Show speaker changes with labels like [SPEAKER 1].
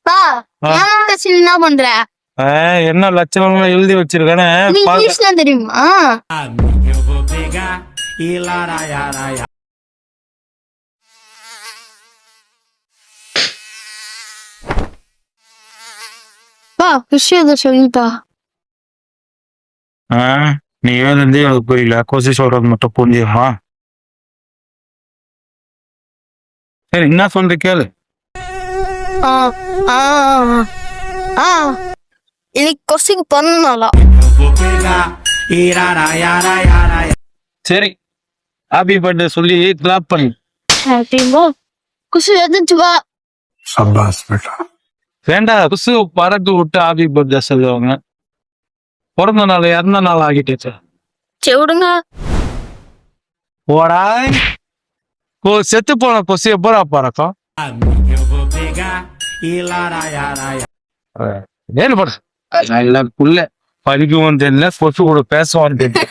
[SPEAKER 1] பா ஏமாத்தாச்சு என்ன பண்ற?
[SPEAKER 2] என்ன லட்சணம் எழுதி வச்சிருக்கானே
[SPEAKER 1] இங்கிலீஷ்ல தெரியுமா? பா விஷயம் சொல்லிப்பா.
[SPEAKER 2] நீ எழுந்தே அது புரியல, கொசி சொல்றது மட்டும் புரிஞ்சுமா? சரி என்ன சொல்ற கேளு.
[SPEAKER 1] இன்னைக்கு கொசிக்கு பண்ணனாலா?
[SPEAKER 2] சரி ஹாப்பி பர்த்டே சொல்லி கிளாப் பண்ணு.
[SPEAKER 1] குசு எதிர்த்து வா.
[SPEAKER 2] வேண்டா, குசு பறக்க விட்டு ஹாப்பி பர்த்டே சொல்லுவாங்க. பிறந்த நாள் இறந்த நாள் ஆகிட்டு
[SPEAKER 1] சரி விடுங்க.
[SPEAKER 2] போடா, செத்து போன கொசு எப்படா பறக்கும்? புள்ள படிக்கவும் தெரியல, கொசு கூட பேசவும் தெரியல.